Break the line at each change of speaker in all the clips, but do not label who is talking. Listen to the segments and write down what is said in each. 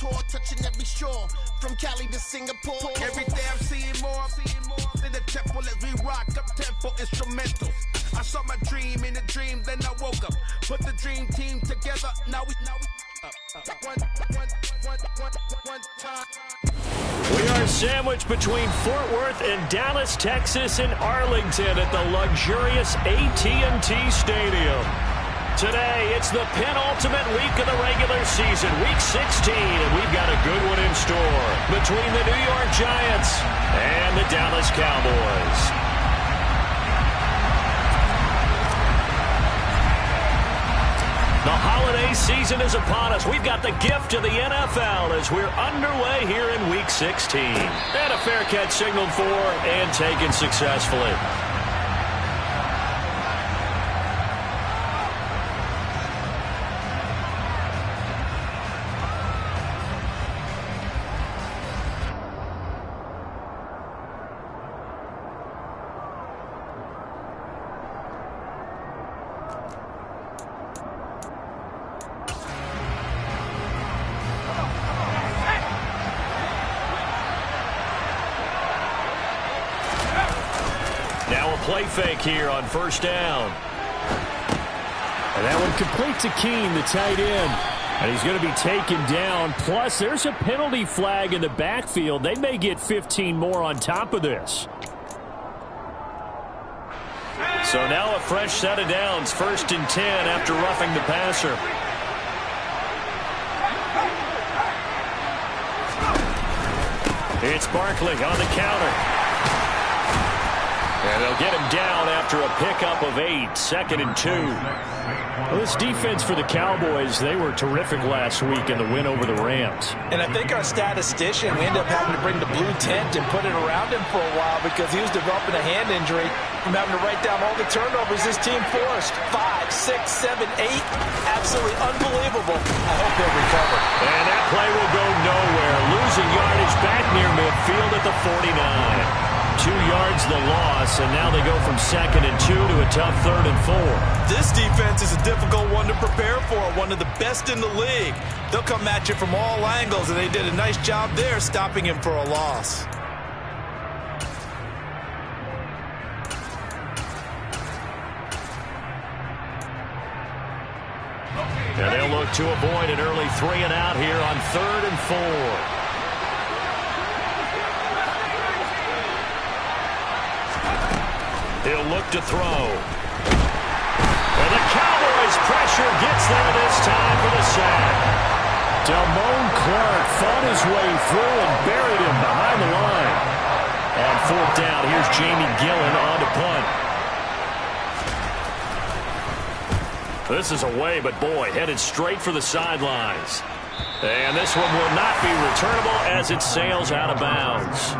tour, touching every shore, from Cali to Singapore.
Every day I'm seeing more in the temple as we rock up tempo instrumentals. I saw my dream in a dream, then I woke up. Put the dream team together, now we
We are sandwiched between Fort Worth and Dallas, Texas, and Arlington at the luxurious AT&T Stadium. Today, it's the penultimate week of the regular season, week 16, and we've got a good one in store between the New York Giants and the Dallas Cowboys. The holiday season is upon us. We've got the gift of the NFL as we're underway here in Week 16. And a fair catch signaled for and taken successfully. Play fake here on first down.
And that one complete to Keene, the tight end. And he's going to be taken down. Plus, there's a penalty flag in the backfield. They may get 15 more on top of this.
So now a fresh set of downs. 1st and 10 after roughing the passer. It's Barkley on the counter. And they'll get him down after a pickup of 8, 2nd and 2.
Well, this defense for the Cowboys, they were terrific last week in the win over the Rams.
And I think our statistician, we ended up having to bring the blue tent and put it around him for a while because he was developing a hand injury from having to write down all the turnovers his team forced. 5, 6, 7, 8. Absolutely unbelievable. I hope he'll recover.
And that play will go nowhere. Losing yardage back near midfield at the 49. 2 yards the loss, and now they go from 2nd and 2 to a tough 3rd and 4.
This defense is a difficult one to prepare for, one of the best in the league. They'll come at you from all angles, and they did a nice job there stopping him for a loss.
And they'll look to avoid an early 3 and out here on 3rd and 4. He'll look to throw. And the Cowboys' pressure gets there this time for the sack.
Damone Clark fought his way through and buried him behind the line.
On 4th down, here's Jamie Gillen on to punt. This is away, but boy, headed straight for the sidelines. And this one will not be returnable as it sails out of bounds.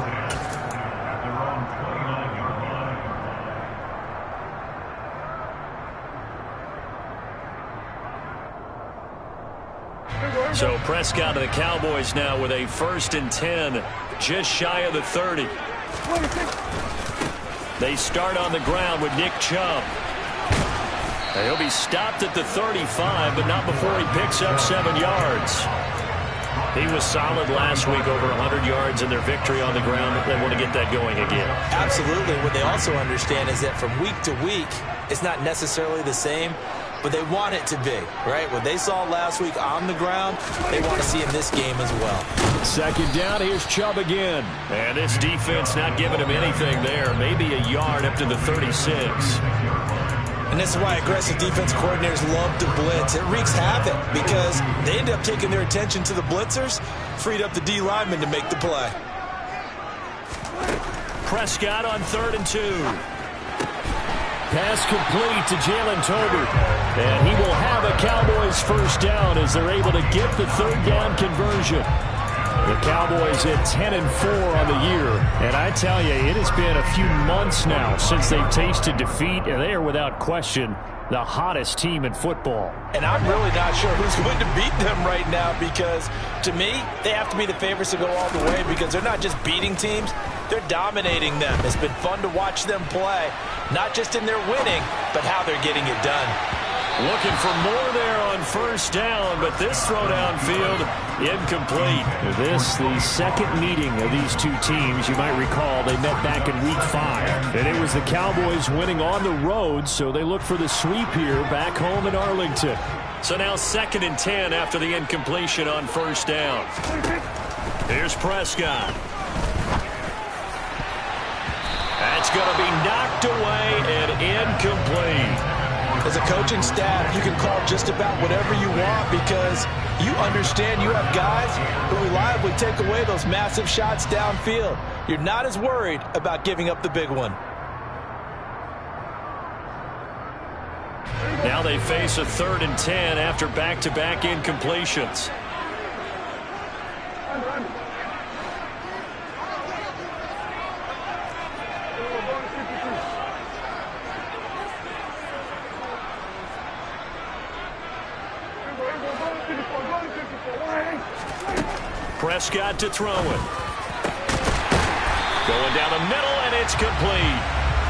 So Prescott of the Cowboys now with a 1st and 10, just shy of the 30. They start on the ground with Nick Chubb. He'll be stopped at the 35, but not before he picks up 7 yards. He was solid last week, over 100 yards in their victory on the ground. They want to get that going again.
Absolutely. What they also understand is that from week to week, it's not necessarily the same, but they want it to be, right? What they saw last week on the ground, they want to see in this game as well.
2nd down, here's Chubb again.
And this defense not giving him anything there. Maybe a yard up to the 36.
And this is why aggressive defense coordinators love to blitz. It wreaks havoc because they end up taking their attention to the blitzers, freed up the D lineman to make the play.
Prescott on 3rd and 2.
Pass complete to Jalen Tolbert. And he will have a Cowboys 1st down as they're able to get the 3rd down conversion. The Cowboys at 10-4 on the year. And I tell you, it has been a few months now since they've tasted defeat, and they are without question the hottest team in football.
And I'm really not sure who's going to beat them right now because, to me, they have to be the favorites to go all the way because they're not just beating teams, they're dominating them. It's been fun to watch them play, not just in their winning, but how they're getting it done.
Looking for more there on first down, but this throw downfield incomplete.
This, the second meeting of these two teams. You might recall they met back in Week 5. And it was the Cowboys winning on the road, so they look for the sweep here back home in Arlington.
So now 2nd and 10 after the incompletion on first down. Here's Prescott. That's going to be knocked away and incomplete.
As a coaching staff, you can call just about whatever you want because you understand you have guys who reliably take away those massive shots downfield. You're not as worried about giving up the big one.
Now they face a 3rd and 10 after back-to-back incompletions. Prescott to throw it. Going down the middle, and it's complete.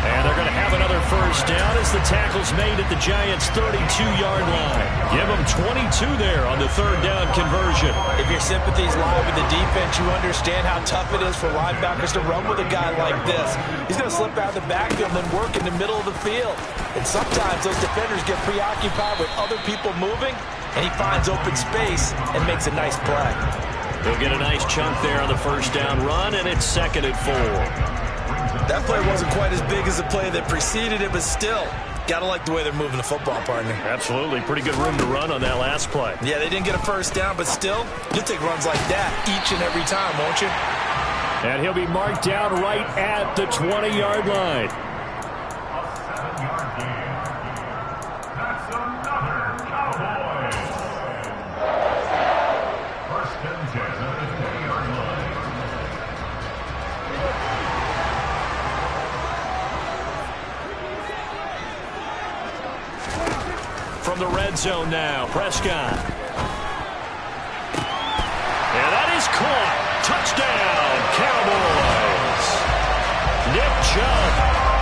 And they're going to have another first down as the tackle's made at the Giants' 32-yard line. Give them 22 there on the 3rd down conversion.
If your sympathies lie with the defense, you understand how tough it is for linebackers to run with a guy like this. He's going to slip out of the backfield and work in the middle of the field. And sometimes those defenders get preoccupied with other people moving, and he finds open space and makes a nice play.
He'll get a nice chunk there on the first down run, and it's 2nd and 4.
That play wasn't quite as big as the play that preceded it, but still, got to like the way they're moving the football, partner.
Absolutely. Pretty good room to run on that last play.
Yeah, they didn't get a first down, but still, you'll take runs like that each and every time, won't you?
And he'll be marked down right at the 20-yard line.
From the red zone now, Prescott. And that is caught. Touchdown, Cowboys. Nick Chubb,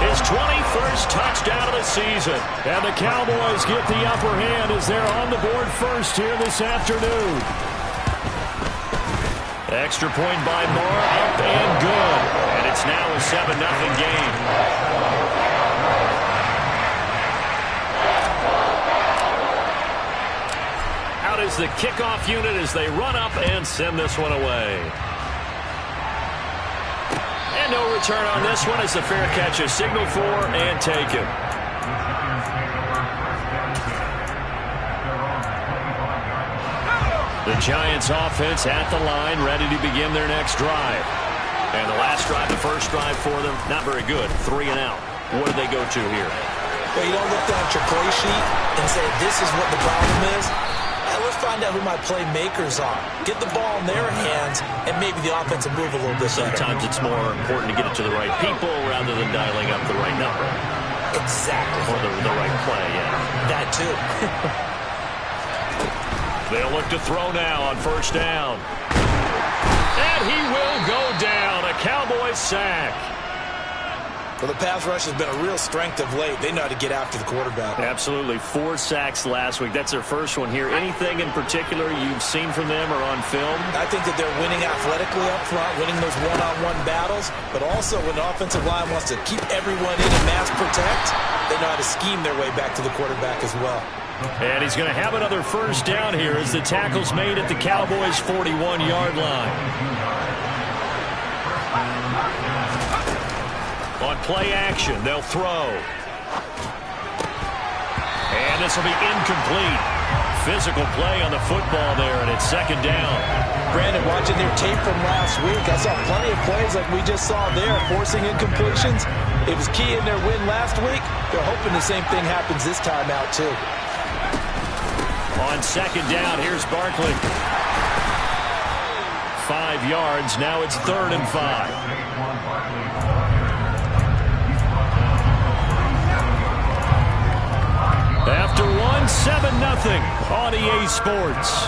his 21st touchdown of the season. And the Cowboys get the upper hand as they're on the board first here this afternoon. Extra point by Moore, up and good. And it's now a 7-0 game. Out is the kickoff unit as they run up and send this one away. And no return on this one as the fair catch is signaled for and taken. The Giants offense at the line, ready to begin their next drive. And the last drive, the first drive for them, not very good. 3 and out. What do they go to here?
Well, you don't look down at your play sheet and say, this is what the problem is. Let's find out who my playmakers are. Get the ball in their hands, and maybe the offense will move a little bit better.
Sometimes it's more important to get it to the right people rather than dialing up the right number.
Exactly.
Or the right play, yeah.
That too.
They'll look to throw now on first down. And he will go down. A Cowboys sack.
Well, the pass rush has been a real strength of late. They know how to get after the quarterback.
Absolutely. 4 sacks last week. That's their first one here. Anything in particular you've seen from them or on film?
I think that they're winning athletically up front, winning those one-on-one battles, but also when the offensive line wants to keep everyone in and mass protect, they know how to scheme their way back to the quarterback as well.
And he's going to have another first down here as the tackle's made at the Cowboys' 41-yard line. On play action, they'll throw. And this will be incomplete. Physical play on the football there, and it's 2nd down.
Brandon, watching their tape from last week, I saw plenty of plays like we just saw there, forcing incompletions. It was key in their win last week. They're hoping the same thing happens this time out, too.
On 2nd down, here's Barkley. 5 yards, now it's 3rd and 5. After one, 7-0 on EA Sports.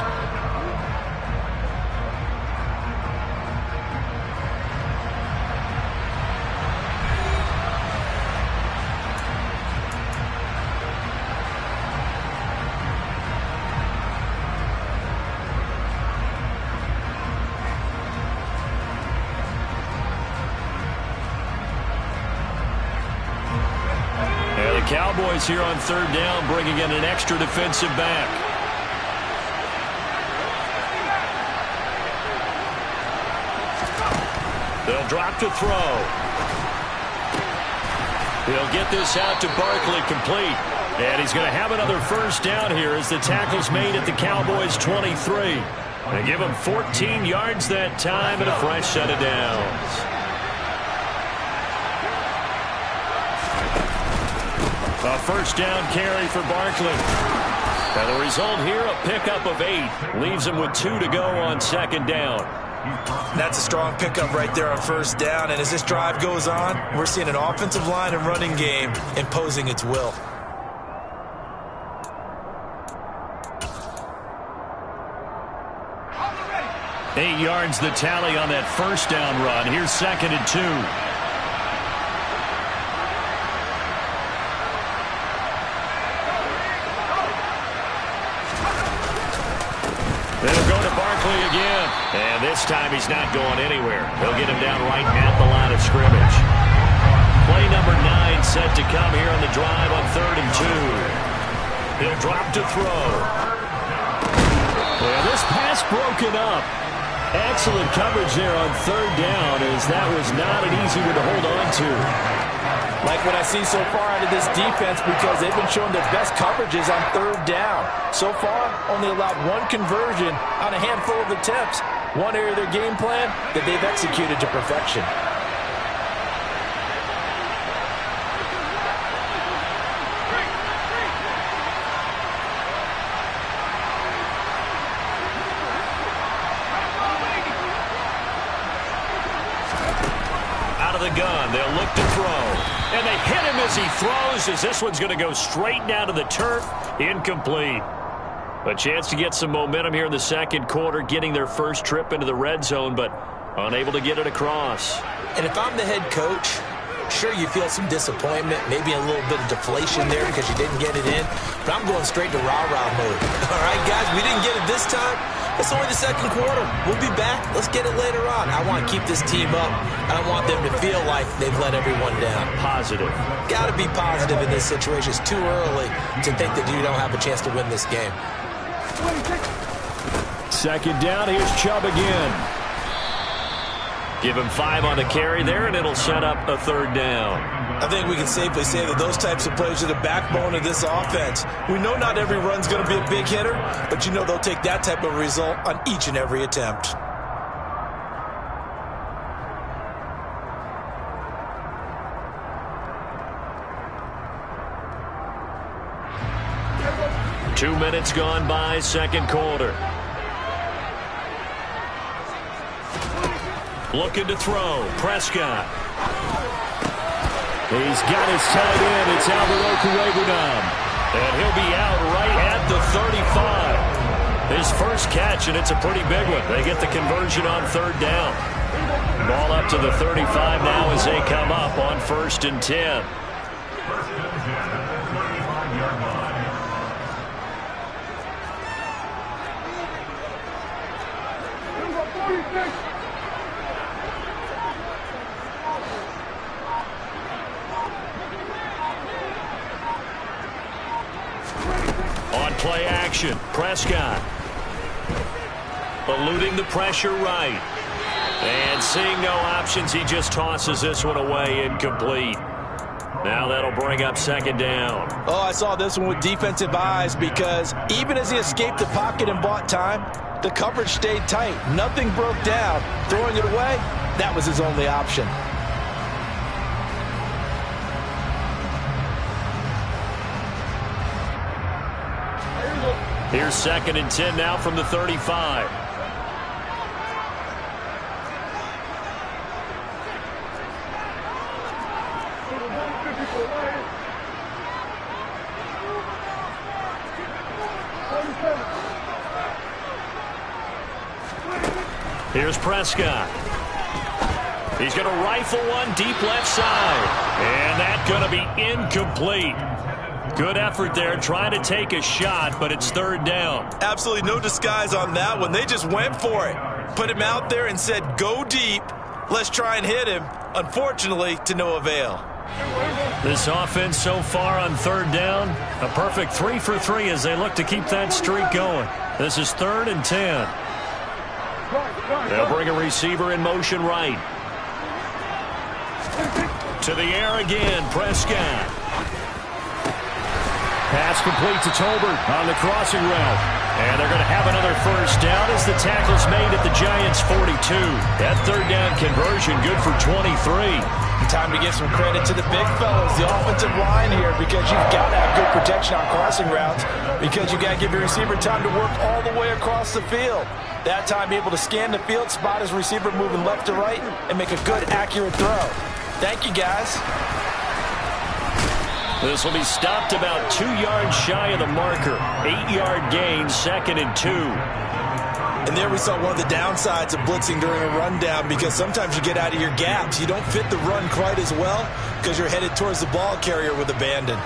Cowboys here on third down, bringing in an extra defensive back. They'll drop to throw. He'll get this out to Barkley, complete. And he's going to have another first down here as the tackle's made at the Cowboys' 23. They give him 14 yards that time and a fresh set of downs. A first down carry for Barkley. And the result here, a pickup of 8. Leaves him with 2 to go on second down.
That's a strong pickup right there on first down. And as this drive goes on, we're seeing an offensive line and running game imposing its will.
Eight yards the tally on that first down run. Here's second and 2. They'll go to Barkley again. And this time he's not going anywhere. They'll get him down right at the line of scrimmage. Play number 9 set to come here on the drive on third and 2. He'll drop to throw. Well, this pass broken up. Excellent coverage there on third down, as that was not an easy one to hold on to.
Like what I see so far out of this defense, because they've been showing their best coverages on third down. So far, only allowed 1 conversion on a handful of attempts. One area of their game plan that they've executed to perfection.
The gun, they'll look to throw, and they hit him as he throws, as this one's going to go straight down to the turf. Incomplete. A chance to get some momentum here in the second quarter, getting their first trip into the red zone, but unable to get it across.
And if I'm the head coach, sure, you feel some disappointment, maybe a little bit of deflation there because you didn't get it in, but I'm going straight to rah-rah mode. All right, guys, we didn't get it this time. It's only the second quarter. We'll be back. Let's get it later on. I want to keep this team up. I don't want them to feel like they've let everyone down.
Positive.
Got to be positive in this situation. It's too early to think that you don't have a chance to win this game.
Second down. Here's Chubb again. Give him 5 on the carry there, and it'll set up a third down.
I think we can safely say that those types of plays are the backbone of this offense. We know not every run's going to be a big hitter, but you know they'll take that type of result on each and every attempt.
Two minutes gone by, second quarter. Looking to throw. Prescott. He's got his tight end. It's Albert Okuregbunam. And he'll be out right at the 35. His first catch, and it's a pretty big one. They get the conversion on third down. Ball up to the 35 now as they come up on 1st and 10. Play action. Prescott eluding the pressure right. And seeing no options, he just tosses this one away, incomplete. Now that'll bring up second down.
Oh, I saw this one with defensive eyes, because even as he escaped the pocket and bought time, the coverage stayed tight. Nothing broke down. Throwing it away, that was his only option.
Here's 2nd and 10 now from the 35. Here's Prescott. He's going to rifle one deep left side. And that's going to be incomplete. Good effort there, trying to take a shot, but it's third down.
Absolutely no disguise on that one. They just went for it. Put him out there and said, go deep. Let's try and hit him. Unfortunately, to no avail.
This offense so far on third down, a perfect 3 for 3 as they look to keep that streak going. This is 3rd and 10. They'll bring a receiver in motion right. To the air again, Prescott. Pass complete to Tolbert on the crossing route. And they're going to have another first down as the tackle's made at the Giants' 42. That third down conversion good for 23.
Time to give some credit to the big fellas, the offensive line here, because you've got to have good protection on crossing routes, because you've got to give your receiver time to work all the way across the field. That time, be able to scan the field, spot his receiver moving left to right, and make a good, accurate throw. Thank you, guys.
This will be stopped about 2 yards shy of the marker. 8-yard gain, 2nd and 2.
And there we saw one of the downsides of blitzing during a rundown, because sometimes you get out of your gaps. You don't fit the run quite as well because you're headed towards the ball carrier with abandon.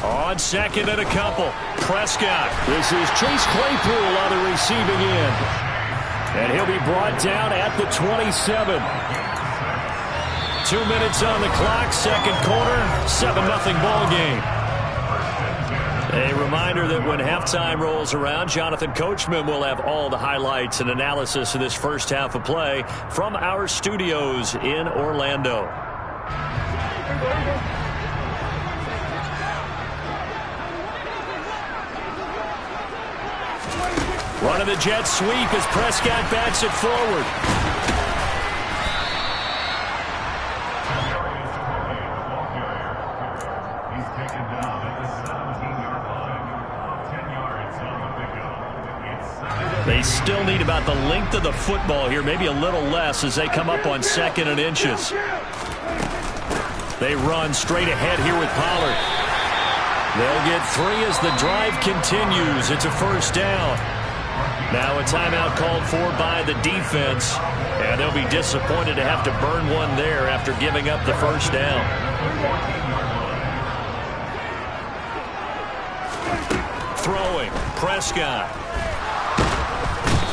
On 2nd and a couple, Prescott. This is Chase Claypool on the receiving end. And he'll be brought down at the 27. 2 minutes on the clock, second quarter, 7-0 ball game. A reminder that when halftime rolls around, Jonathan Coachman will have all the highlights and analysis of this first half of play from our studios in Orlando. Running the jet sweep as Prescott bats it forward. They still need about the length of the football here, maybe a little less as they come up on 2nd and inches. They run straight ahead here with Pollard. They'll get 3 as the drive continues. It's a first down. Now a timeout called for by the defense, and they'll be disappointed to have to burn one there after giving up the first down. Throwing, Prescott.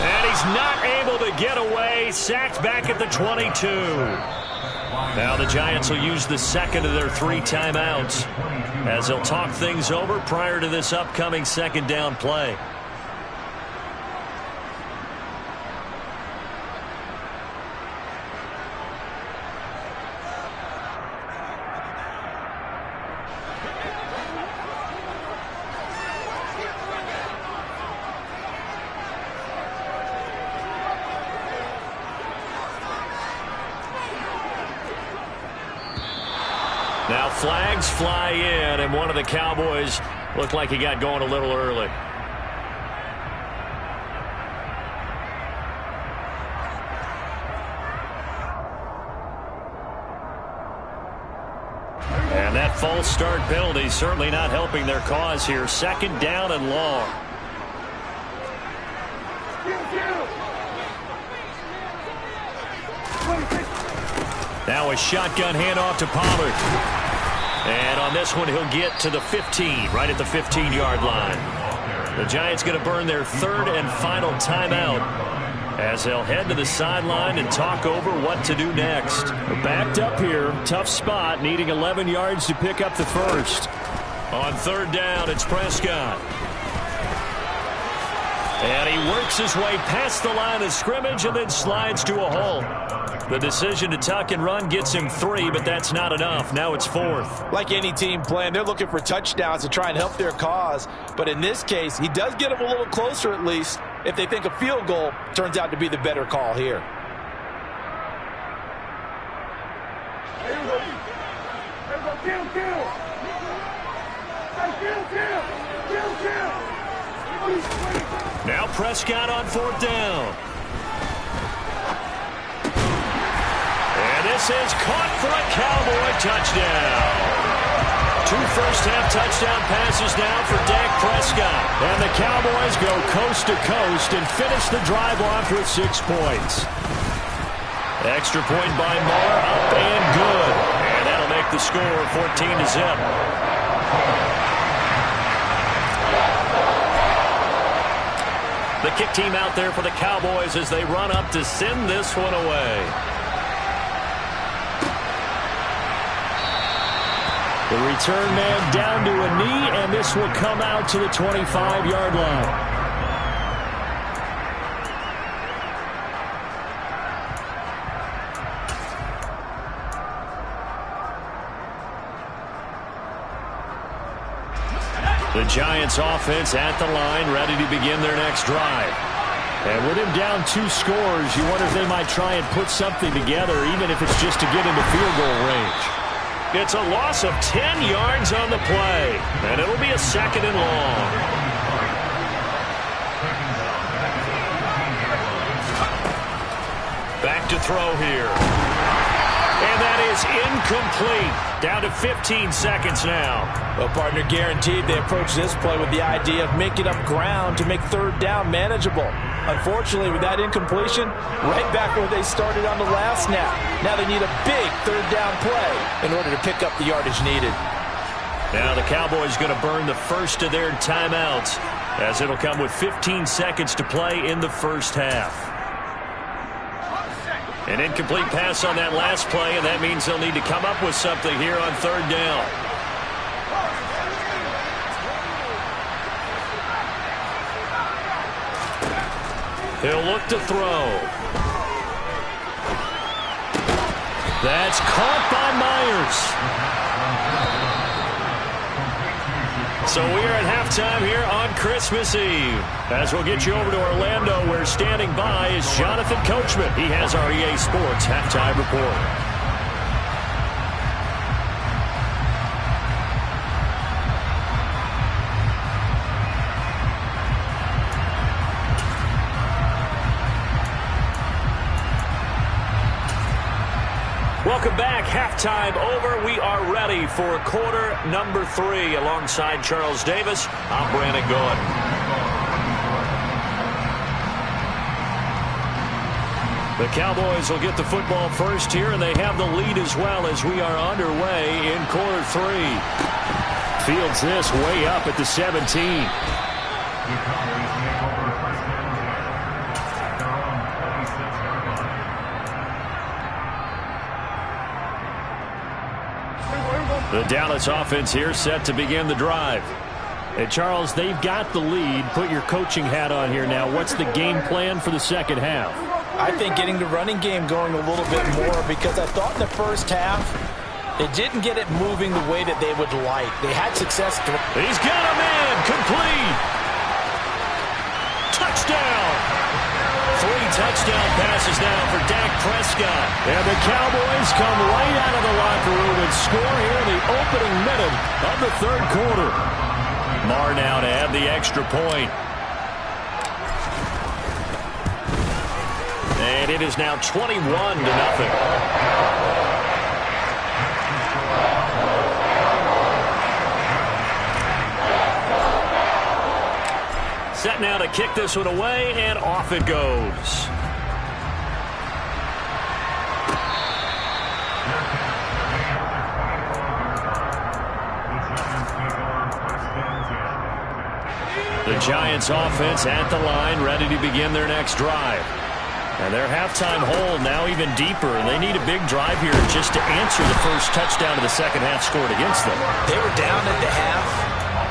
And he's not able to get away. Sacked back at the 22. Now the Giants will use the second of their 3 timeouts as they'll talk things over prior to this upcoming second down play. Now flags fly in, and one of the Cowboys looked like he got going a little early. And that false start penalty certainly not helping their cause here. 2nd down and long. Now a shotgun handoff to Pollard. And on this one, he'll get to the 15, right at the 15-yard line. The Giants going to burn their 3rd and final timeout as they'll head to the sideline and talk over what to do next. They're backed up here. Tough spot, needing 11 yards to pick up the first. On 3rd down, it's Prescott. And he works his way past the line of scrimmage and then slides to a hole. The decision to tuck and run gets him 3, but that's not enough. Now it's 4th.
Like any team playing, they're looking for touchdowns to try and help their cause. But in this case, he does get them a little closer at least if they think a field goal turns out to be the better call here.
Now Prescott on 4th down. And this is caught for a Cowboy touchdown. 2 first-half touchdown passes now for Dak Prescott. And the Cowboys go coast to coast and finish the drive off with 6 points. Extra point by Moore, up and good. And that'll make the score 14-0. The kick team out there for the Cowboys as they run up to send this one away.
The return man down to a knee, and this will come out to the 25-yard line.
The Giants offense at the line, ready to begin their next drive.
And with him down 2 scores, you wonder if they might try and put something together, even if it's just to get into field goal range.
It's a loss of 10 yards on the play, and it'll be a 2nd and long. Back to throw here. And that is incomplete. Down to 15 seconds now.
Well, partner, guaranteed they approach this play with the idea of making up ground to make 3rd down manageable. Unfortunately, with that incompletion, right back where they started on the last snap. Now they need a big 3rd down play in order to pick up the yardage needed.
Now the Cowboys going to burn the first of their timeouts, as it'll come with 15 seconds to play in the first half. An incomplete pass on that last play, and that means they'll need to come up with something here on 3rd down. He'll look to throw.
That's caught by Myers.
So we are at halftime here on Christmas Eve. As we'll get you over to Orlando, where standing by is Jonathan Coachman. He has our EA Sports halftime report. Welcome back. Halftime over. We are ready for quarter number 3. Alongside Charles Davis, I'm Brandon Gordon. The Cowboys will get the football first here, and they have the lead as well as we are underway in quarter 3.
Fields this way up at the 17.
The Dallas offense here set to begin the drive.
Hey, Charles, they've got the lead. Put your coaching hat on here now. What's the game plan for the second half?
I think getting the running game going a little bit more, because I thought in the first half they didn't get it moving the way that they would like. They had success.
He's got a man. Complete. Touchdown. 3 touchdown passes now for Dak Prescott.
And the Cowboys come right out of the locker room and score here in the opening minute of the 3rd quarter.
Marr now to add the extra point. And it is now 21-0. Set now to kick this one away, and off it goes. The Giants offense at the line, ready to begin their next drive. And their halftime hole now even deeper, and they need a big drive here just to answer the first touchdown of the second half scored against them.
They were down at the half.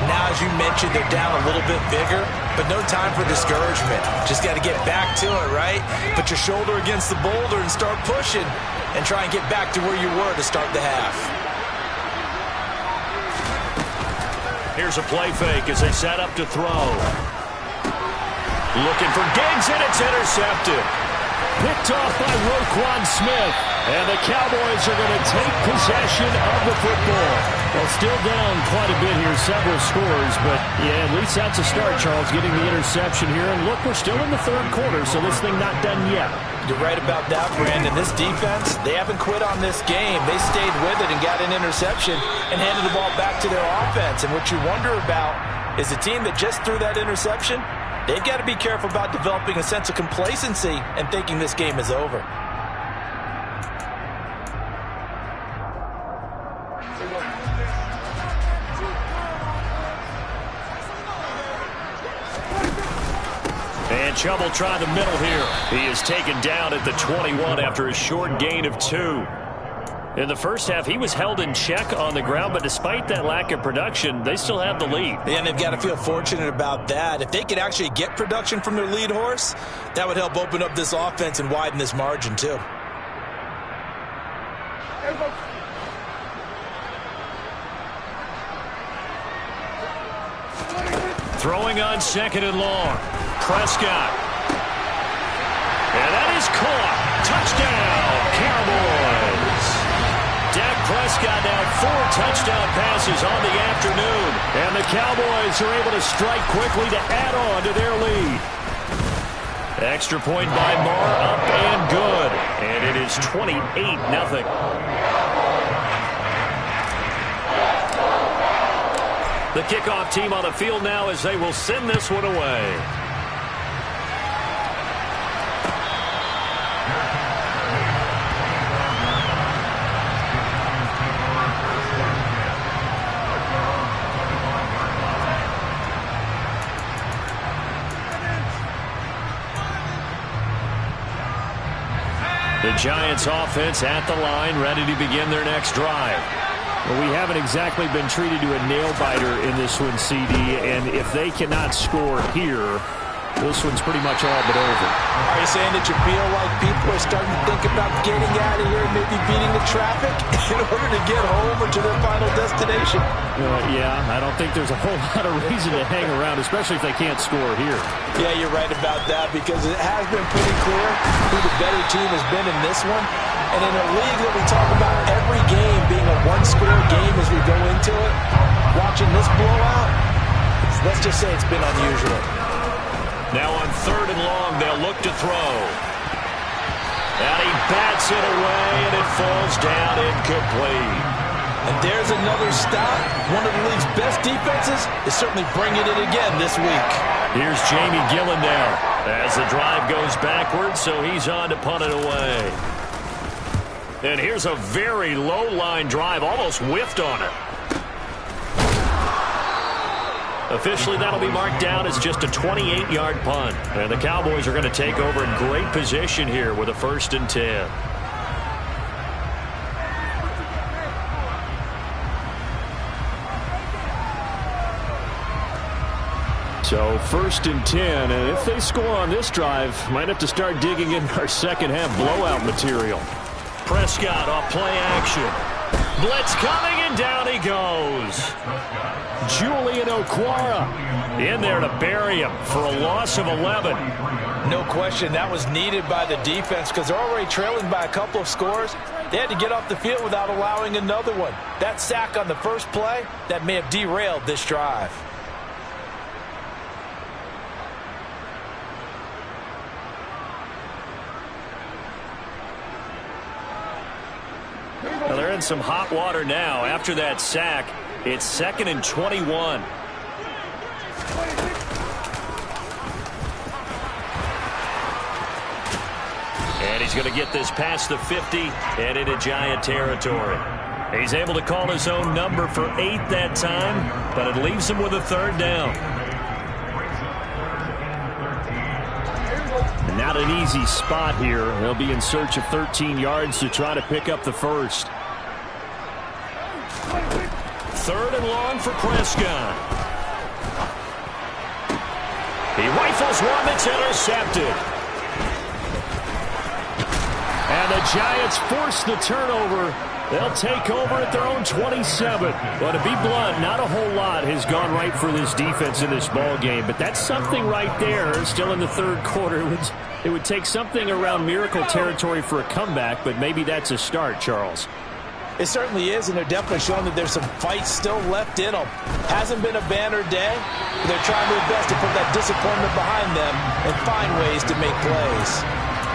Now, as you mentioned, they're down a little bit bigger, but no time for discouragement. Just got to get back to it, right? Put your shoulder against the boulder and start pushing and try and get back to where you were to start the half.
Here's a play fake as they set up to throw. Looking for Diggs, and it's intercepted.
Picked off by Roquan Smith. And the Cowboys are going to take possession of the football. Well, still down quite a bit here, several scores, but yeah, at least that's a start, Charles, getting the interception here. And look, we're still in the 3rd quarter, so this thing not done yet.
You're right about that, Brandon. This defense, they haven't quit on this game. They stayed with it and got an interception and handed the ball back to their offense. And what you wonder about is the team that just threw that interception, they've got to be careful about developing a sense of complacency and thinking this game is over.
And Chubb try the middle here. He is taken down at the 21 after a short gain of 2. In the first half, he was held in check on the ground, but despite that lack of production, they still have the lead.
And they've got to feel fortunate about that. If they could actually get production from their lead horse, that would help open up this offense and widen this margin, too.
Throwing on second and long. Prescott. And that is caught. Touchdown, Cowboys. Dak Prescott now 4 touchdown passes on the afternoon. And the Cowboys are able to strike quickly to add on to their lead. Extra point by Marr, up and good. And it is 28-0. The kickoff team on the field now as they will send this one away. The Giants offense at the line, ready to begin their next drive.
Well, we haven't exactly been treated to a nail-biter in this one, CD, and if they cannot score here, this one's pretty much all but over.
Are you saying that you feel like people are starting to think about getting out of here and maybe beating the traffic in order to get home or to their final destination?
Yeah, I don't think there's a whole lot of reason to hang around, especially if they can't score here.
Yeah, you're right about that because it has been pretty clear who the better team has been in this one. And in a league that we talk about every game being a one-score game as we go into it, watching this blowout, let's just say it's been unusual.
Now on third and long, they'll look to throw. And he bats it away, and it falls down incomplete.
And there's another stop. One of the league's best defenses is certainly bringing it again this week.
Here's Jamie Gillen now as the drive goes backwards, so he's on to punt it away. And here's a very low-line drive, almost whiffed on it. Officially, that'll be marked down as just a 28-yard punt. And the Cowboys are going to take over in great position here with a 1st and 10.
So 1st and 10, and if they score on this drive, might have to start digging in our second half blowout material.
Prescott off play action. Blitz coming, and down he goes.
Julian Okwara
In there to bury him for a loss of 11.
No question, that was needed by the defense because they're already trailing by a couple of scores. They had to get off the field without allowing another one. That sack on the first play, that may have derailed this drive.
Well, they're in some hot water now. After that sack, it's 2nd and 21. And he's going to get this past the 50 and into Giant territory. He's able to call his own number for 8 that time, but it leaves him with a 3rd down.
And not an easy spot here. They'll be in search of 13 yards to try to pick up the 1st.
3rd and long for Prescott. He rifles one that's intercepted.
And the Giants force the turnover. They'll take over at their own 27. Well, to be blunt, not a whole lot has gone right for this defense in this ball game, but that's something right there. Still in the 3rd quarter. It would take something around miracle territory for a comeback, but maybe that's a start, Charles.
It certainly is, and they're definitely showing that there's some fight still left in them. Hasn't been a banner day, but they're trying their best to put that disappointment behind them and find ways to make plays.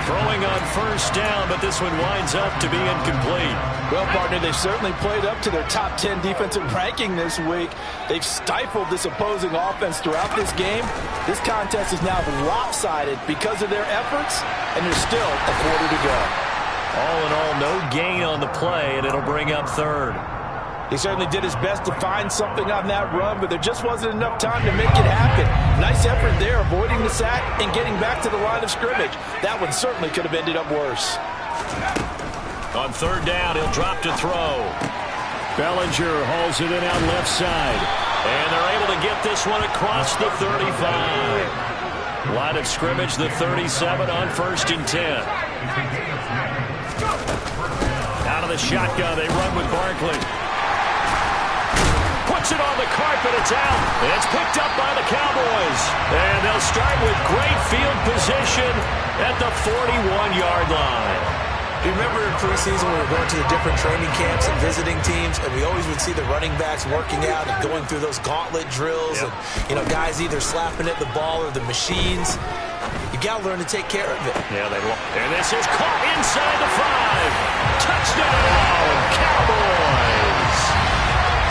Throwing on 1st down, but this one winds up to be incomplete.
Well, partner, they've certainly played up to their top 10 defensive ranking this week. They've stifled this opposing offense throughout this game. This contest is now lopsided because of their efforts, and there's still a quarter to go.
All in all, no gain on the play, and it'll bring up 3rd.
He certainly did his best to find something on that run, but there just wasn't enough time to make it happen. Nice effort there, avoiding the sack and getting back to the line of scrimmage. That one certainly could have ended up worse.
On third down, he'll drop to throw.
Bellinger hauls it in out left side.
And they're able to get this one across the 35. Line of scrimmage, the 37 on 1st and 10. Out of the shotgun, they run with Barkley. Puts it on the carpet, it's out. It's picked up by the Cowboys. And they'll start with great field position at the 41-yard line.
You remember in preseason when we were going to the different training camps and visiting teams, and we always would see the running backs working out and going through those gauntlet drills, and guys either slapping at the ball or the machines. You got to learn to take care of it.
Yeah, and this is caught inside the 5. Touchdown, Cowboys!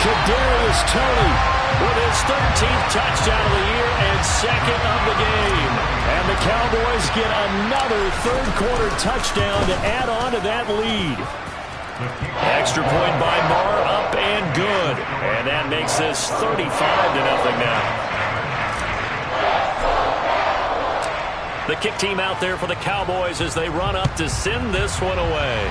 Kadarius Toney
with his 13th touchdown of the year and 2nd of the game.
And the Cowboys get another third-quarter touchdown to add on to that lead.
Extra point by Marr, up and good. And that makes this 35-0 now. The kick team out there for the Cowboys as they run up to send this one away.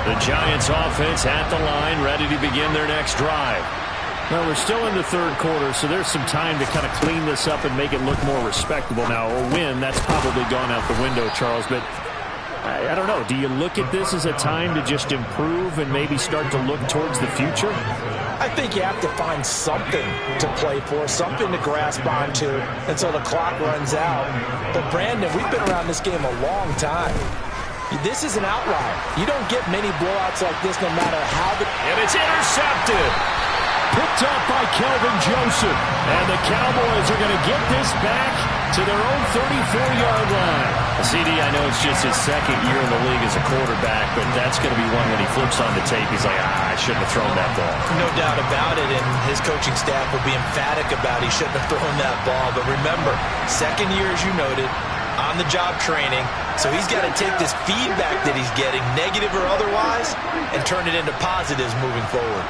The Giants offense at the line, ready to begin their next drive.
Well, we're still in the third quarter, so there's some time to kind of clean this up and make it look more respectable now. A win, that's probably gone out the window, Charles, but I don't know. Do you look at this as a time to just improve and maybe start to look towards the future?
I think you have to find something to play for, something to grasp onto until the clock runs out. But, Brandon, we've been around this game a long time. This is an outlier. You don't get many blowouts like this no matter how the...
And it's intercepted.
Picked up by Kelvin Joseph.
And the Cowboys are going to get this back to their own 34-yard line. CD, I know it's just his 2nd year in the league as a quarterback, but that's going to be one when he flips on the tape, he's like, I shouldn't have thrown that ball.
No doubt about it, and his coaching staff will be emphatic about he shouldn't have thrown that ball. But remember, 2nd year, as you noted, on-the-job training, so he's got to take this feedback that he's getting, negative or otherwise, and turn it into positives moving forward.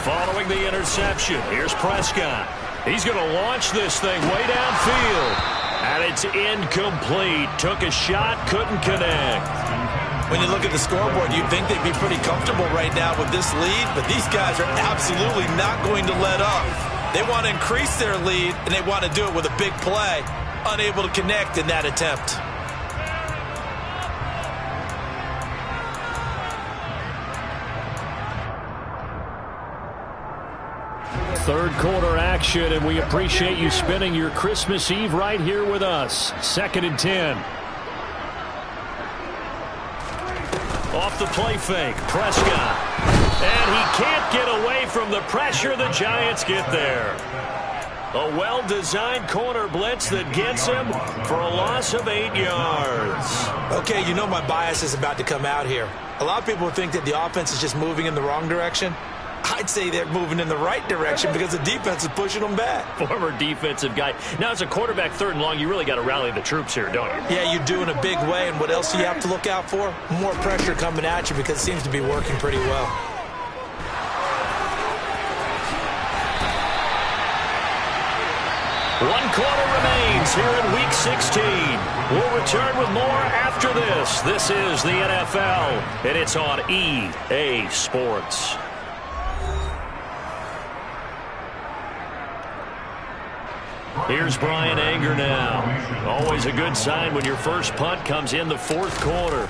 Following the interception, here's Prescott. He's going to launch this thing way downfield. And it's incomplete. Took a shot, couldn't connect.
When you look at the scoreboard, you'd think they'd be pretty comfortable right now with this lead, but these guys are absolutely not going to let up. They want to increase their lead, and they want to do it with a big play. Unable to connect in that attempt.
Third quarter action, and we appreciate you spending your Christmas Eve right here with us. 2nd and 10.
Off the play fake, Prescott. And he can't get away from the pressure. The Giants get there. A well-designed corner blitz that gets him for a loss of 8 yards.
Okay, you know my bias is about to come out here. A lot of people think that the offense is just moving in the wrong direction. I'd say they're moving in the right direction because the defense is pushing them back.
Former defensive guy. Now, as a quarterback, 3rd and long, you really got to rally the troops here, don't you?
Yeah, you do in a big way. And what else do you have to look out for? More pressure coming at you because it seems to be working pretty well.
One quarter remains here in Week 16. We'll return with more after this. This is the NFL, and it's on EA Sports. Here's Brian Anger now. Always a good sign when your first punt comes in the 4th quarter.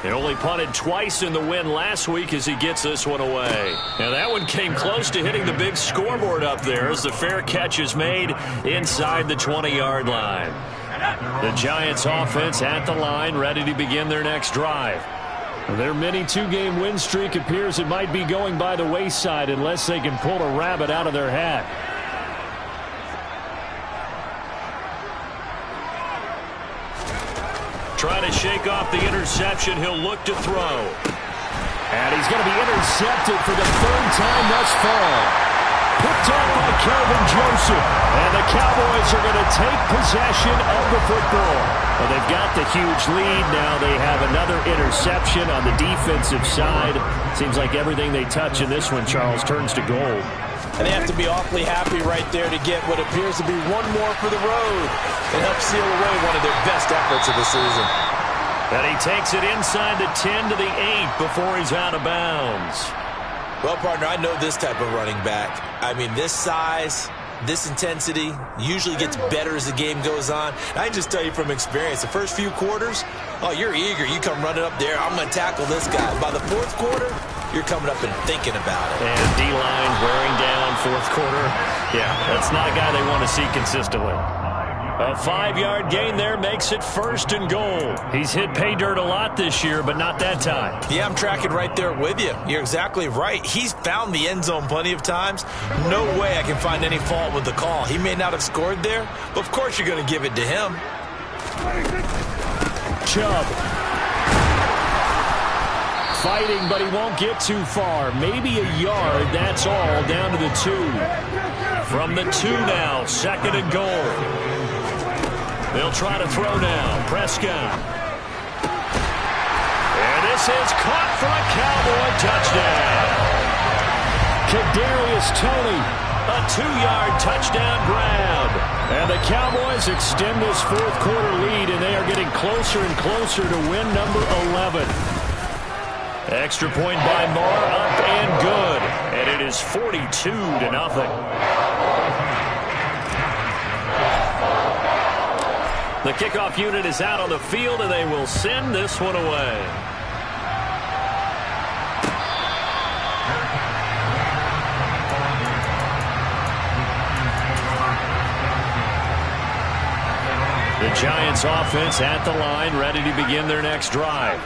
He only punted twice in the win last week as he gets this one away. And that one came close to hitting the big scoreboard up there as the fair catch is made inside the 20-yard line. The Giants offense at the line, ready to begin their next drive.
Their mini 2-game win streak appears it might be going by the wayside unless they can pull a rabbit out of their hat.
Trying to shake off the interception. He'll look to throw.
And he's going to be intercepted for the 3rd time thus far. Picked off by Kelvin Joseph. And the Cowboys are going to take possession of the football. Well, they've got the huge lead. Now they have another interception on the defensive side. Seems like everything they touch in this one, Charles, turns to gold.
And they have to be awfully happy right there to get what appears to be one more for the road and help seal away one of their best efforts of the season.
And he takes it inside the 10 to the 8 before he's out of bounds.
Well, partner, I know this type of running back. I mean, this size, this intensity usually gets better as the game goes on. I can just tell you from experience, the first few quarters, oh, you're eager. You come running up there, I'm going to tackle this guy. By the fourth quarter, you're coming up and thinking about it.
And D-line wearing down fourth quarter. Yeah, that's not a guy they want to see consistently. A 5-yard gain there makes it 1st and goal. He's hit pay dirt a lot this year, but not that time.
Yeah, I'm tracking right there with you. You're exactly right. He's found the end zone plenty of times. No way I can find any fault with the call. He may not have scored there, but of course you're going to give it to him.
Chubb. Fighting, but he won't get too far. Maybe a yard, that's all, down to the 2. From the 2 now, 2nd and goal. They'll try to throw now. Prescott. And this is caught for a Cowboy touchdown. Kadarius Toney, a 2-yard touchdown grab. And the Cowboys extend this fourth quarter lead, and they are getting closer and closer to win number 11. Extra point by Moore, up and good. And it is 42-0. The kickoff unit is out on the field, and they will send this one away. The Giants offense at the line, ready to begin their next drive.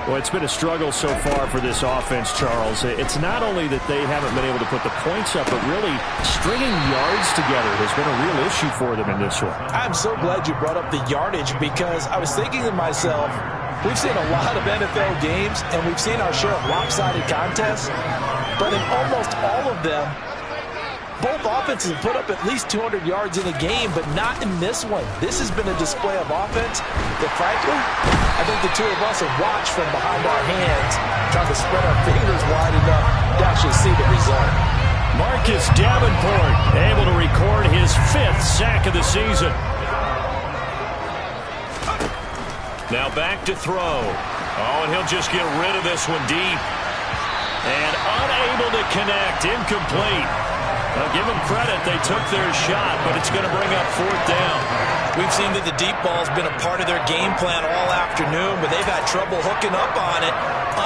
Well, it's been a struggle so far for this offense, Charles. It's not only that they haven't been able to put the points up, but really stringing yards together has been a real issue for them in this one.
I'm so glad you brought up the yardage, because I was thinking to myself, we've seen a lot of NFL games, and we've seen our share of lopsided contests, but in almost all of them, both offenses have put up at least 200 yards in a game, but not in this one. This has been a display of offense that, frankly, I think the two of us have watched from behind our hands, trying to spread our fingers wide enough to actually see the result.
Marcus Davenport able to record his 5th sack of the season. Now back to throw. Oh, and he'll just get rid of this one deep. And unable to connect. Incomplete. Now, give them credit. They took their shot, but it's going to bring up 4th down.
We've seen that the deep ball's been a part of their game plan all afternoon, but they've had trouble hooking up on it,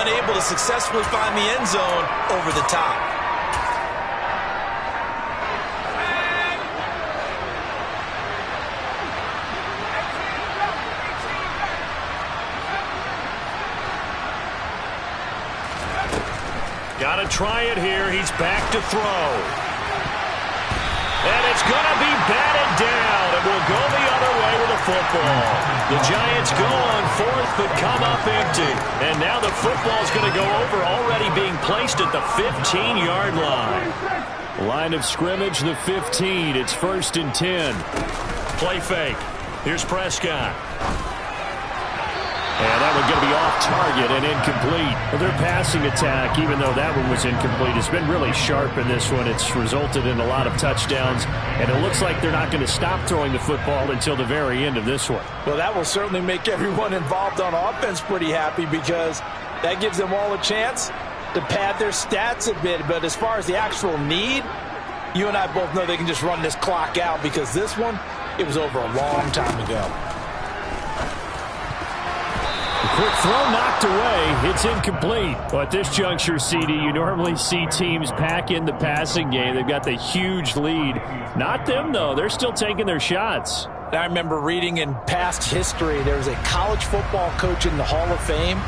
unable to successfully find the end zone over the top.
Got to try it here. He's back to throw. And it's going to be batted down. It will go the other way with the football. The Giants go on 4th, but come up empty. And now the football's going to go over, already being placed at the 15-yard line.
Line of scrimmage, the 15. It's 1st and 10.
Play fake. Here's Prescott.
And that one going to be off target and incomplete. Well, their passing attack, even though that one was incomplete, has been really sharp in this one. It's resulted in a lot of touchdowns, and it looks like they're not going to stop throwing the football until the very end of this one.
Well, that will certainly make everyone involved on offense pretty happy, because that gives them all a chance to pad their stats a bit. But as far as the actual need, you and I both know they can just run this clock out, because this one, it was over a long time ago.
Quick throw knocked away. It's incomplete. Well, at this juncture, CD, you normally see teams pack in the passing game. They've got the huge lead. Not them, though. They're still taking their shots.
I remember reading in past history, there was a college football coach in the Hall of Fame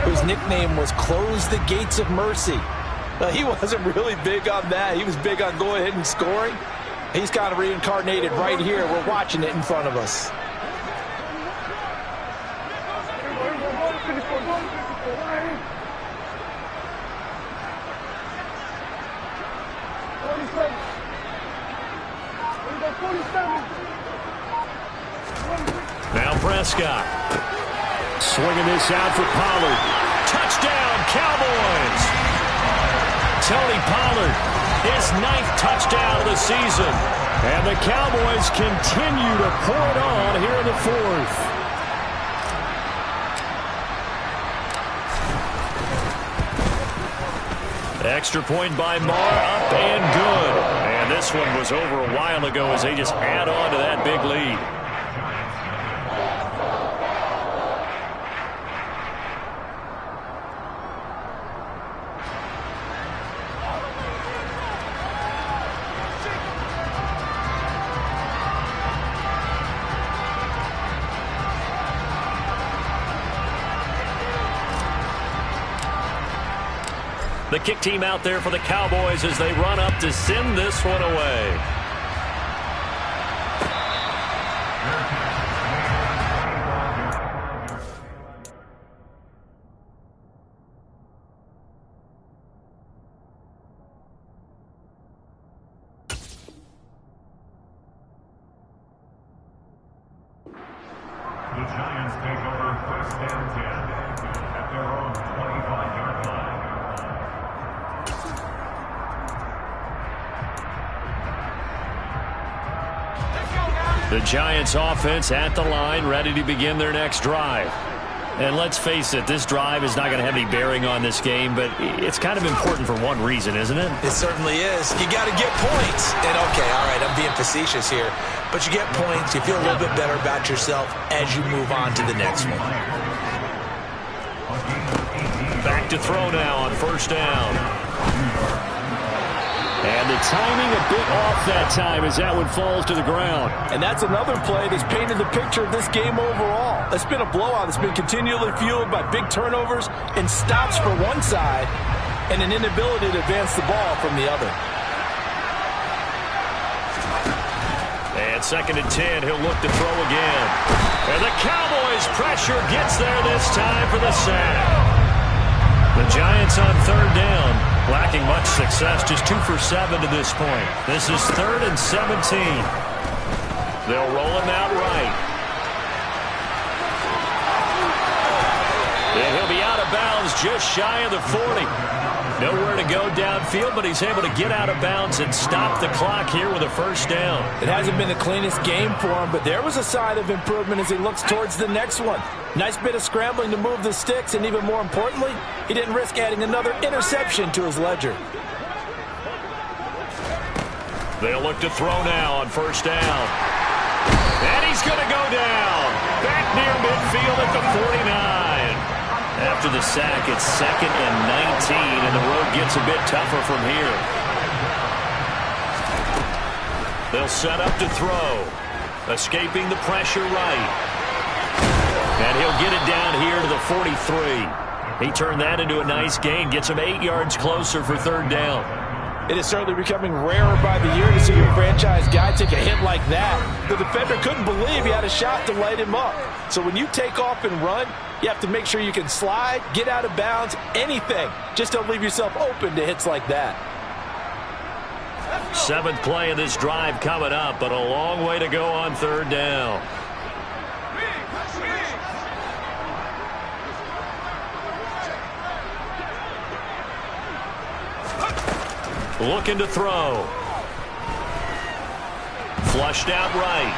whose nickname was Close the Gates of Mercy. He wasn't really big on that. He was big on going ahead and scoring. He's kind of reincarnated right here. We're watching it in front of us.
Now Prescott. Swinging this out for Pollard. Touchdown, Cowboys! Tony Pollard, his 9th touchdown of the season. And the Cowboys continue to pour it on here in the 4th. Extra point by Marr, up and good. And this one was over a while ago as they just add on to that big lead. The kick team out there for the Cowboys as they run up to send this one away.
The Giants take over 1st and 10 at their own 25-yard line.
The Giants offense at the line, ready to begin their next drive. And let's face it, this drive is not going to have any bearing on this game, but it's kind of important for one reason, isn't it?
It certainly is. You got to get points. And okay, all right, I'm being facetious here, but you get points, you feel a little bit better about yourself as you move on to the next one.
Back to throw now on 1st down. And the timing a bit off that time as that one falls to the ground.
And that's another play that's painted the picture of this game overall. It's been a blowout. It's been continually fueled by big turnovers and stops for one side and an inability to advance the ball from the other.
And 2nd and 10, he'll look to throw again. And the Cowboys' pressure gets there this time for the sack. The Giants on 3rd down, lacking much success, just 2 for 7 to this point. This is 3rd and 17. They'll roll him out right. And he'll be out of bounds just shy of the 40. Nowhere to go downfield, but he's able to get out of bounds and stop the clock here with a 1st down.
It hasn't been the cleanest game for him, but there was a sign of improvement as he looks towards the next one. Nice bit of scrambling to move the sticks, and even more importantly, he didn't risk adding another interception to his ledger.
They'll look to throw now on 1st down. And he's going to go down. Back near midfield at the 49. After the sack, it's 2nd and 19, and the road gets a bit tougher from here. They'll set up to throw. Escaping the pressure right. And he'll get it down here to the 43. He turned that into a nice gain, gets him 8 yards closer for 3rd down.
It is certainly becoming rarer by the year to see your franchise guy take a hit like that. The defender couldn't believe he had a shot to light him up. So when you take off and run, you have to make sure you can slide, get out of bounds, anything. Just don't leave yourself open to hits like that.
7th play of this drive coming up, but a long way to go on 3rd down. Looking to throw. Flushed out right.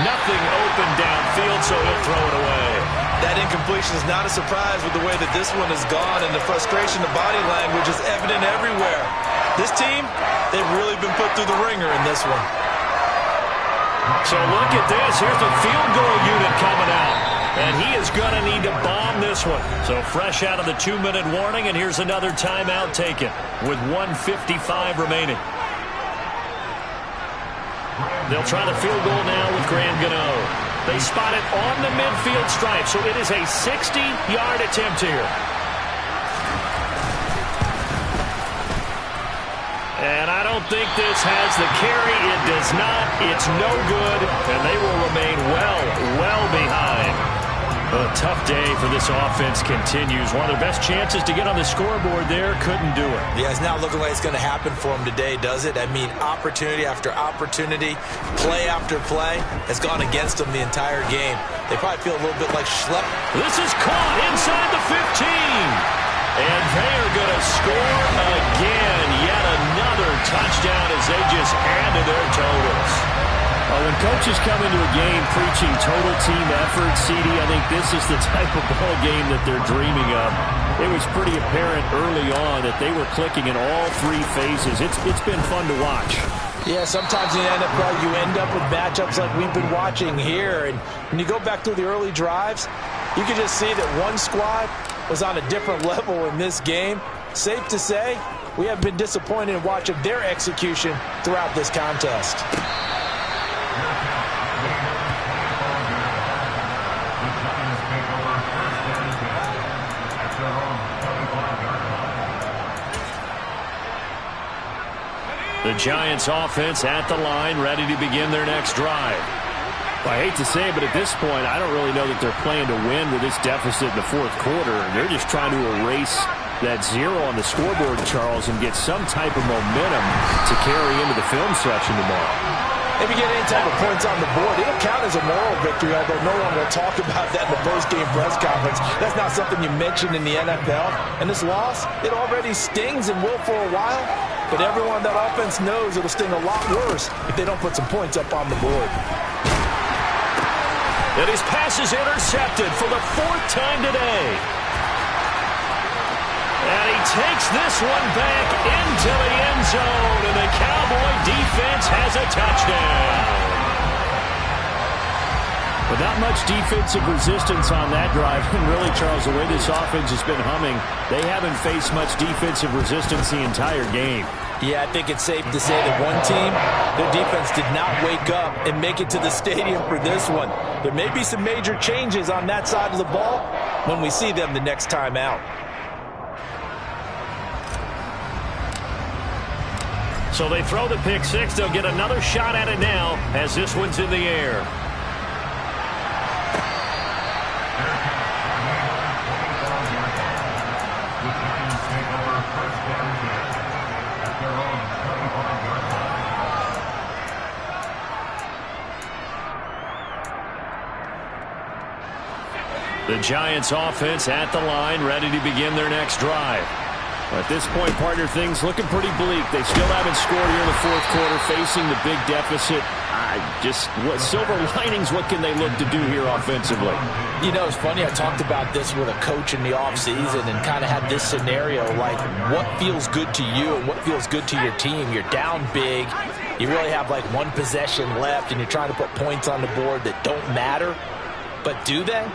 Nothing open downfield, so he'll throw it away.
That incompletion is not a surprise with the way that this one has gone, and the frustration, the body language is evident everywhere. This team, they've really been put through the ringer in this one.
So look at this. Here's the field goal unit coming out. And he is going to need to bomb this one. So fresh out of the 2-minute warning, and here's another timeout taken with 1:55 remaining. They'll try the field goal now with Graham Gano. They spot it on the midfield stripe, so it is a 60-yard attempt here. And I don't think this has the carry. It does not. It's no good, and they will remain well behind. A tough day for this offense continues. One of their best chances to get on the scoreboard there, couldn't do it.
Yeah, it's not looking like it's going to happen for them today, does it? I mean, opportunity after opportunity, play after play has gone against them the entire game. They probably feel a little bit like Schlepp.
This is caught inside the 15. And they are going to score again. Yet another touchdown as they just add to their totals.
Well, when coaches come into a game preaching total team effort, CD, I think this is the type of ball game that they're dreaming of. It was pretty apparent early on that they were clicking in all three phases. It's been fun to watch.
Yeah, sometimes in the NFL you end up with matchups like we've been watching here. And when you go back through the early drives, you can just see that one squad was on a different level in this game. Safe to say, we have been disappointed in watching their execution throughout this contest.
The Giants offense at the line, ready to begin their next drive.
Well, I hate to say it, but at this point, I don't really know that they're playing to win with this deficit in the fourth quarter. They're just trying to erase that zero on the scoreboard, Charles, and get some type of momentum to carry into the film section tomorrow.
If you get any type of points on the board, it'll count as a moral victory, although no one will talk about that in the post-game press conference. That's not something you mention in the NFL. And this loss, it already stings and will for a while, but everyone on that offense knows it'll sting a lot worse if they don't put some points up on the board.
And his pass is intercepted for the fourth time today. And he takes this one back into the end zone, and the Cowboy defense has a touchdown.
But not much defensive resistance on that drive. And really, Charles, the way this offense has been humming, they haven't faced much defensive resistance the entire game.
Yeah, I think it's safe to say that one team, their defense did not wake up and make it to the stadium for this one. There may be some major changes on that side of the ball when we see them the next time out.
So they throw the pick six. They'll get another shot at it now as this one's in the air. The Giants offense at the line, ready to begin their next drive.
At this point, partner, things looking pretty bleak. They still haven't scored here in the fourth quarter, facing the big deficit. What silver linings, what can they look to do here offensively?
You know, it's funny, I talked about this with a coach in the offseason and kind of had this scenario, like what feels good to you and what feels good to your team. You're down big. You really have like one possession left, and you're trying to put points on the board that don't matter. But do they?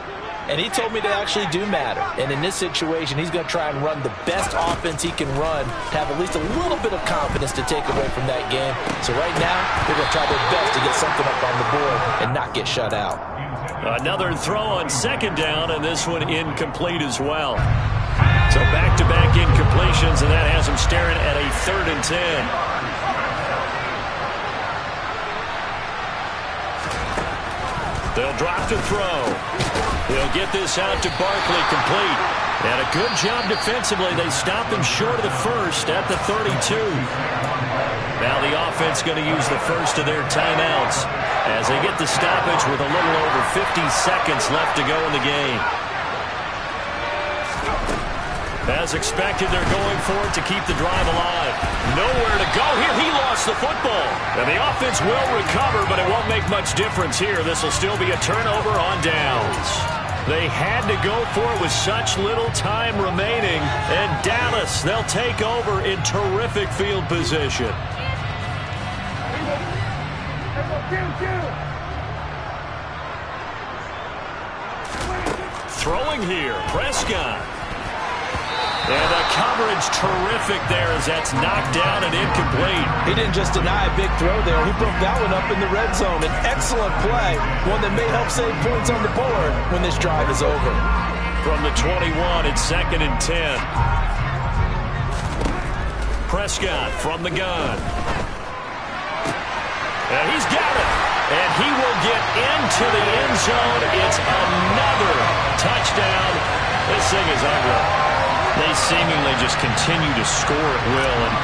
And he told me they actually do matter. And in this situation, he's going to try and run the best offense he can run to have at least a little bit of confidence to take away from that game. So right now, they're going to try their best to get something up on the board and not get shut out.
Another throw on second down, and this one incomplete as well. So back-to-back incompletions, and that has them staring at a 3rd and 10. They'll drop to throw. They'll get this out to Barkley, complete. And a good job defensively. They stopped him short of the first at the 32. Now the offense going to use the first of their timeouts as they get the stoppage with a little over 50 seconds left to go in the game. As expected, they're going for it to keep the drive alive. Nowhere to go here. He lost the football. And the offense will recover, but it won't make much difference here. This will still be a turnover on downs. They had to go for it with such little time remaining. And Dallas, they'll take over in terrific field position. Throwing here, Prescott. And the coverage terrific there as that's knocked down and incomplete.
He didn't just deny a big throw there. He broke that one up in the red zone. An excellent play, one that may help save points on the board when this drive is over.
From the 21, it's 2nd and 10. Prescott from the gun. And he's got it. And he will get into the end zone. It's another touchdown. This thing is ugly. They seemingly just continue to score at will, and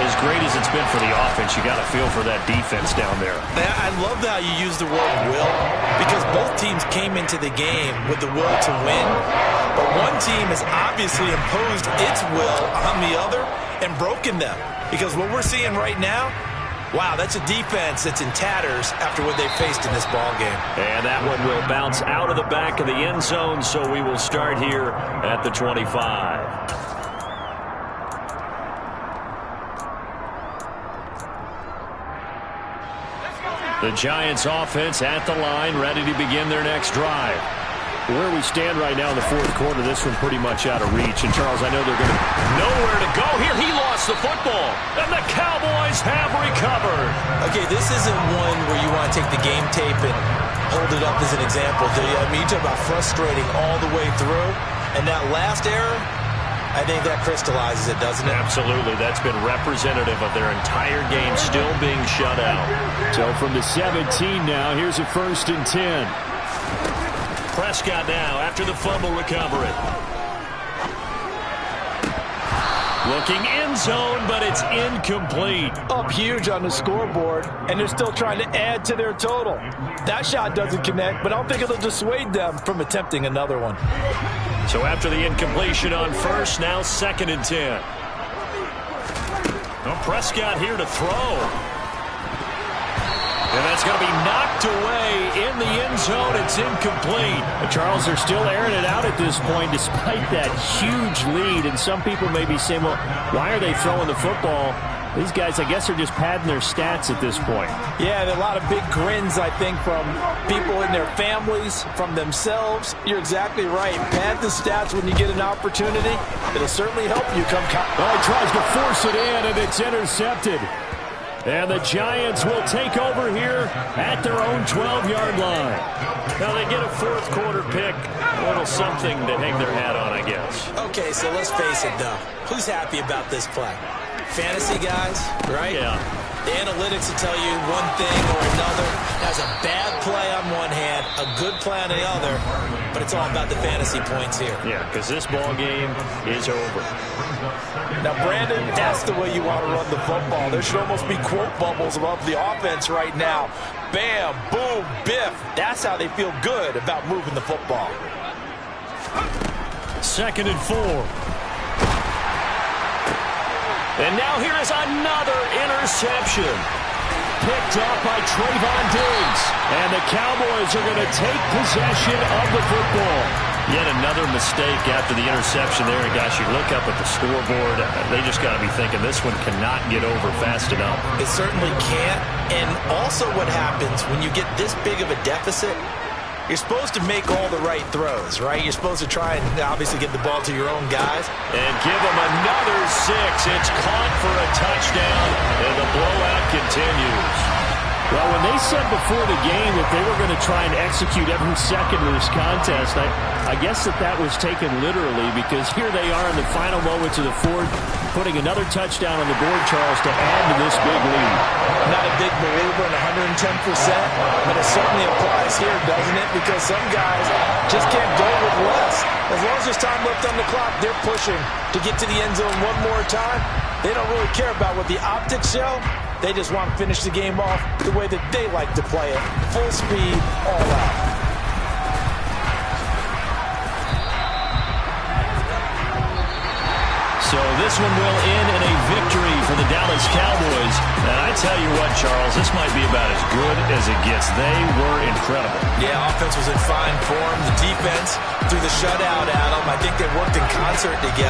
as great as it's been for the offense, you got to feel for that defense down there.
I love how you use the word will, because both teams came into the game with the will to win, but one team has obviously imposed its will on the other and broken them, because what we're seeing right now, wow, that's a defense that's in tatters after what they faced in this ball game.
And that one will bounce out of the back of the end zone, so we will start here at the 25. The Giants offense at the line, ready to begin their next drive. Where we stand right now in the fourth quarter, this one pretty much out of reach. And, Charles, I know they're going to... Nowhere to go here. He lost the football. And the Cowboys have recovered.
Okay, this isn't one where you want to take the game tape and hold it up as an example, do you? I mean, you talk about frustrating all the way through. And that last error, I think that crystallizes it, doesn't it?
Absolutely. That's been representative of their entire game still being shut out.
So from the 17 now, here's a 1st and 10.
Prescott now after the fumble recovery. Looking end zone, but it's incomplete.
Up huge on the scoreboard, and they're still trying to add to their total. That shot doesn't connect, but I don't think it'll dissuade them from attempting another one.
So after the incompletion on first, now 2nd and 10. Well, Prescott here to throw. And that's going to be knocked away in the end zone. It's incomplete.
Charles, they're still airing it out at this point despite that huge lead. And some people may be saying, well, why are they throwing the football? These guys, I guess, are just padding their stats at this point.
Yeah, there are a lot of big grins, I think, from people in their families, from themselves. You're exactly right. Pad the stats when you get an opportunity. It'll certainly help you come.
Oh, he tries to force it in, and it's intercepted. And the Giants will take over here at their own 12-yard line.
Now they get a fourth quarter pick. A little something to hang their hat on, I guess.
Okay, so let's face it, though. Who's happy about this play? Fantasy guys, right?
Yeah.
The analytics will tell you one thing or another. Has a bad play on one hand, a good play on the other, but it's all about the fantasy points here.
Yeah, because this ball game is over.
Now, Brandon, that's the way you want to run the football. There should almost be quote bubbles above the offense right now. Bam, boom, biff. That's how they feel good about moving the football.
2nd and 4. And now here is another interception. Picked up by Trayvon Diggs. And the Cowboys are going to take possession of the football. Yet another mistake after the interception there. And gosh, you look up at the scoreboard, they just got to be thinking this one cannot get over fast enough.
It certainly can't. And also what happens when you get this big of a deficit, you're supposed to make all the right throws, right? You're supposed to try and obviously get the ball to your own guys.
And give them another 6. It's caught for a touchdown, and the blowout continues.
Well, when they said before the game that they were going to try and execute every second of this contest, I guess that was taken literally, because here they are in the final moments of the fourth, putting another touchdown on the board, Charles, to add to this big lead.
Not a big believer in 110%, but it certainly applies here, doesn't it? Because some guys just can't go with less. As long as there's time left on the clock, they're pushing to get to the end zone one more time. They don't really care about what the optics show. They just want to finish the game off the way that they like to play it. Full speed, all out.
So this one will end in a victory for the Dallas Cowboys. And I tell you what, Charles, this might be about as good as it gets. They were incredible.
Yeah, offense was in fine form. The defense threw the shutout at them. I think they worked in concert together.